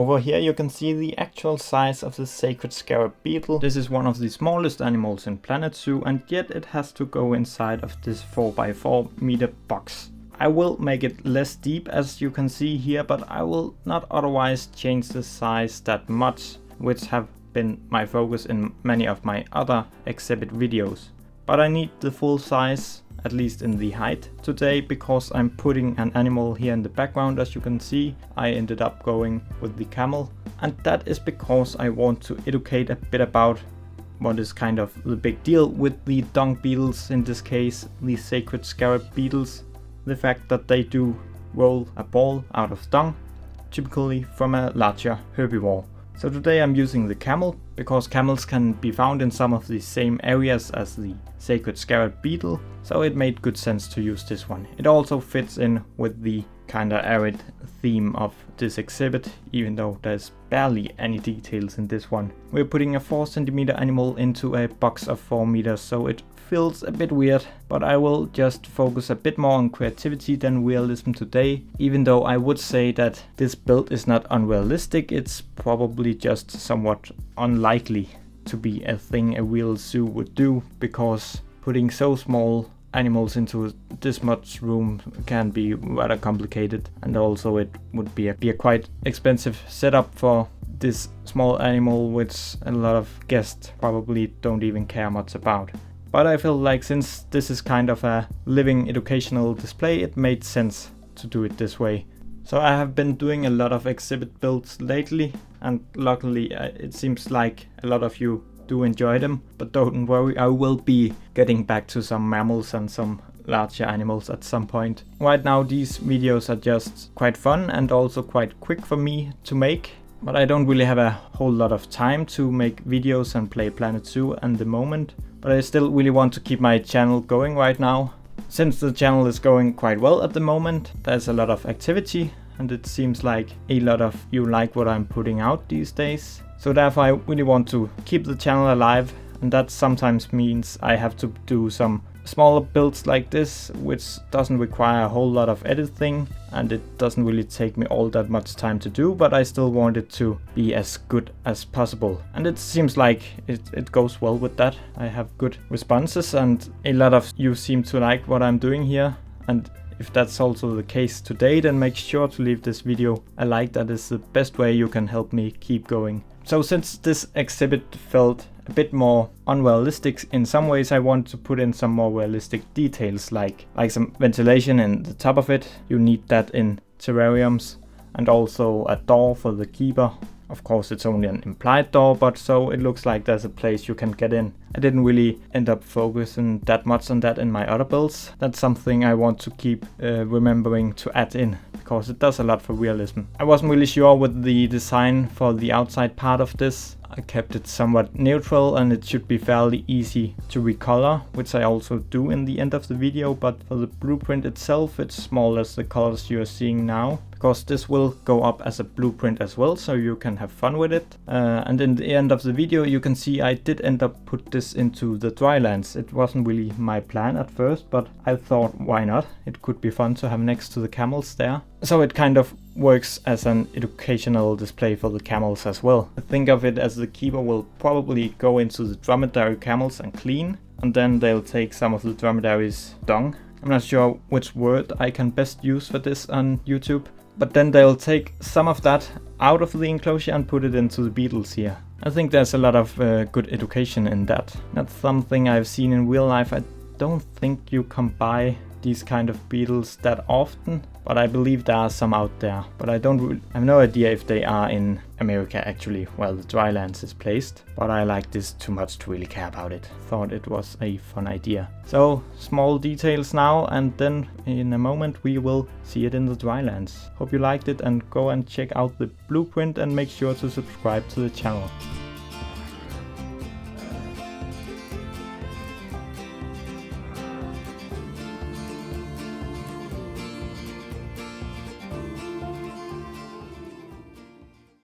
Over here you can see the actual size of the Sacred Scarab Beetle. This is one of the smallest animals in Planet Zoo, and yet it has to go inside of this 4x4 meter box. I will make it less deep as you can see here, but I will not otherwise change the size that much, which have been my focus in many of my other exhibit videos. But I need the full size, at least in the height today, because I'm putting an animal here in the background. As you can see, I ended up going with the camel, and that is because I want to educate a bit about what is kind of the big deal with the dung beetles, in this case the Sacred Scarab Beetles. The fact that they do roll a ball out of dung, typically from a larger herbivore. So today I'm using the camel, because camels can be found in some of the same areas as the Sacred Scarab Beetle, so it made good sense to use this one. It also fits in with the kinda arid theme of this exhibit, even though there's barely any details in this one. We're putting a 4 centimeter animal into a box of 4 meters, so it feels a bit weird, but I will just focus a bit more on creativity than realism today, even though I would say that this build is not unrealistic. It's probably just somewhat unlikely to be a thing a real zoo would do, because putting so small animals into this much room can be rather complicated, and also it would be a quite expensive setup for this small animal, which a lot of guests probably don't even care much about. But I feel like since this is kind of a living educational display, it made sense to do it this way. So I have been doing a lot of exhibit builds lately, and luckily it seems like a lot of you do enjoy them. But don't worry, I will be getting back to some mammals and some larger animals at some point. Right now these videos are just quite fun and also quite quick for me to make. But I don't really have a whole lot of time to make videos and play Planet Zoo at the moment. But I still really want to keep my channel going right now. Since the channel is going quite well at the moment, there's a lot of activity, and it seems like a lot of you like what I'm putting out these days. So therefore I really want to keep the channel alive, and that sometimes means I have to do some smaller builds like this, which doesn't require a whole lot of editing, and it doesn't really take me all that much time to do, but I still want it to be as good as possible. And it seems like it goes well with that. I have good responses, and a lot of you seem to like what I'm doing here. And if that's also the case today, then make sure to leave this video a like. That is the best way you can help me keep going. So since this exhibit felt a bit more unrealistic in some ways, I want to put in some more realistic details, like some ventilation in the top of it. You need that in terrariums, and also a door for the keeper. Of course it's only an implied door, but so it looks like there's a place you can get in. I didn't really end up focusing that much on that in my other builds. That's something I want to keep remembering to add in, because it does a lot for realism. I wasn't really sure with the design for the outside part of this. I kept it somewhat neutral, and it should be fairly easy to recolor, which I also do in the end of the video. But for the blueprint itself, it's more or less the colors you are seeing now, because this will go up as a blueprint as well, so you can have fun with it. And in the end of the video you can see I did end up put this into the Drylands. It wasn't really my plan at first, but I thought why not? It could be fun to have next to the camels there. So it kind of works as an educational display for the camels as well. Think of it as the keeper will probably go into the dromedary camels and clean, and then they'll take some of the dromedary's dung. I'm not sure which word I can best use for this on YouTube. But then they'll take some of that out of the enclosure and put it into the beetles here. I think there's a lot of good education in that. That's something I've seen in real life. I don't think you can buy these kind of beetles that often, but I believe there are some out there. But I have no idea if they are in America actually, where the Drylands is placed. But I like this too much to really care about it. Thought it was a fun idea. So small details now, and then in a moment we will see it in the Drylands. Hope you liked it, and go and check out the blueprint, and make sure to subscribe to the channel.